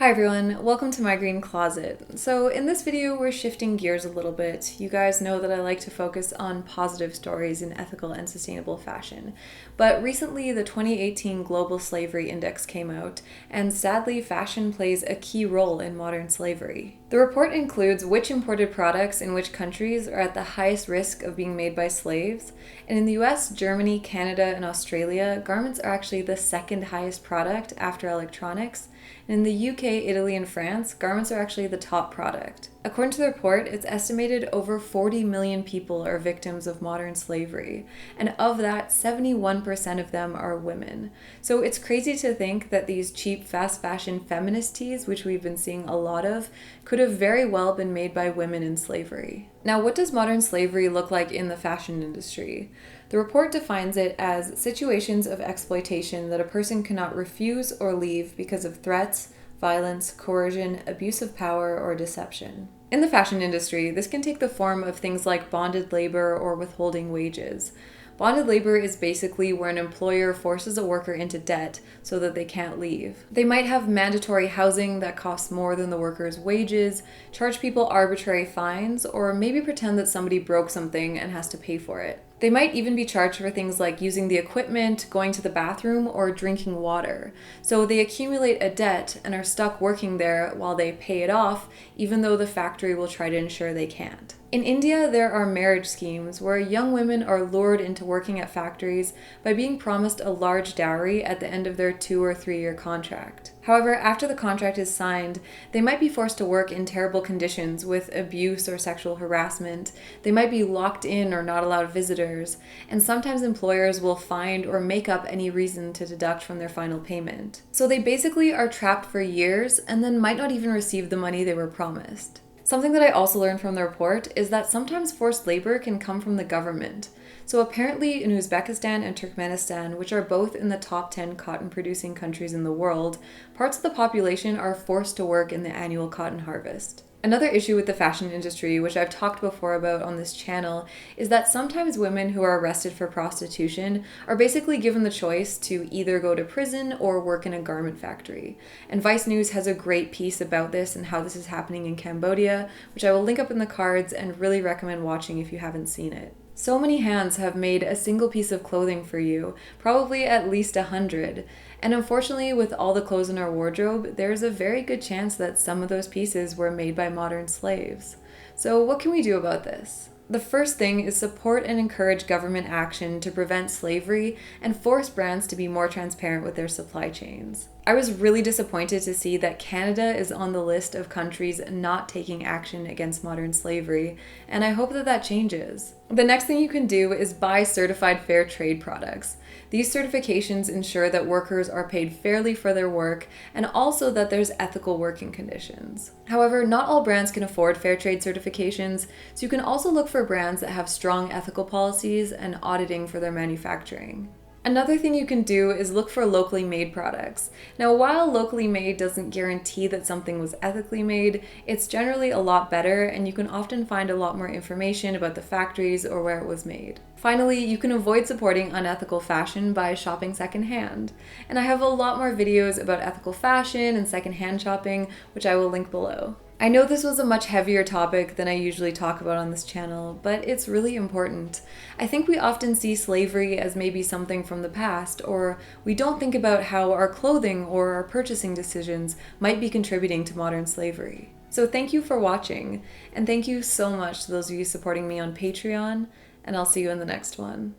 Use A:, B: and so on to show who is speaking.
A: Hi everyone, welcome to My Green Closet. So in this video we're shifting gears a little bit. You guys know that I like to focus on positive stories in ethical and sustainable fashion. But recently the 2018 Global Slavery Index came out, and sadly fashion plays a key role in modern slavery. The report includes which imported products in which countries are at the highest risk of being made by slaves, and in the US, Germany, Canada, and Australia, garments are actually the second highest product after electronics. And in the UK, Italy, and France, garments are actually the top product. According to the report, it's estimated over 40 million people are victims of modern slavery, and of that, 71% of them are women. So it's crazy to think that these cheap, fast fashion feminist tees, which we've been seeing a lot of, could have very well been made by women in slavery. Now, what does modern slavery look like in the fashion industry? The report defines it as situations of exploitation that a person cannot refuse or leave because of threats, violence, coercion, abuse of power, or deception. In the fashion industry, this can take the form of things like bonded labor or withholding wages. Bonded labor is basically where an employer forces a worker into debt so that they can't leave. They might have mandatory housing that costs more than the worker's wages, charge people arbitrary fines, or maybe pretend that somebody broke something and has to pay for it. They might even be charged for things like using the equipment, going to the bathroom, or drinking water. So they accumulate a debt and are stuck working there while they pay it off, even though the factory will try to ensure they can't. In India, there are marriage schemes where young women are lured into working at factories by being promised a large dowry at the end of their 2 or 3 year contract. However, after the contract is signed, they might be forced to work in terrible conditions with abuse or sexual harassment. They might be locked in or not allowed visitors, and sometimes employers will find or make up any reason to deduct from their final payment. So they basically are trapped for years and then might not even receive the money they were promised. Something that I also learned from the report is that sometimes forced labor can come from the government. So apparently in Uzbekistan and Turkmenistan, which are both in the top 10 cotton producing countries in the world, parts of the population are forced to work in the annual cotton harvest. Another issue with the fashion industry, which I've talked before about on this channel, is that sometimes women who are arrested for prostitution are basically given the choice to either go to prison or work in a garment factory. And Vice News has a great piece about this and how this is happening in Cambodia, which I will link up in the cards and really recommend watching if you haven't seen it. So many hands have made a single piece of clothing for you, probably at least 100. And unfortunately, with all the clothes in our wardrobe, there's a very good chance that some of those pieces were made by modern slaves. So what can we do about this? The first thing is support and encourage government action to prevent slavery and force brands to be more transparent with their supply chains. I was really disappointed to see that Canada is on the list of countries not taking action against modern slavery, and I hope that that changes. The next thing you can do is buy certified fair trade products. These certifications ensure that workers are paid fairly for their work and also that there's ethical working conditions. However, not all brands can afford fair trade certifications, so you can also look for brands that have strong ethical policies and auditing for their manufacturing. Another thing you can do is look for locally made products. Now, while locally made doesn't guarantee that something was ethically made, it's generally a lot better and you can often find a lot more information about the factories or where it was made. Finally, you can avoid supporting unethical fashion by shopping secondhand. And I have a lot more videos about ethical fashion and secondhand shopping, which I will link below. I know this was a much heavier topic than I usually talk about on this channel, but it's really important. I think we often see slavery as maybe something from the past, or we don't think about how our clothing or our purchasing decisions might be contributing to modern slavery. So thank you for watching, and thank you so much to those of you supporting me on Patreon, and I'll see you in the next one.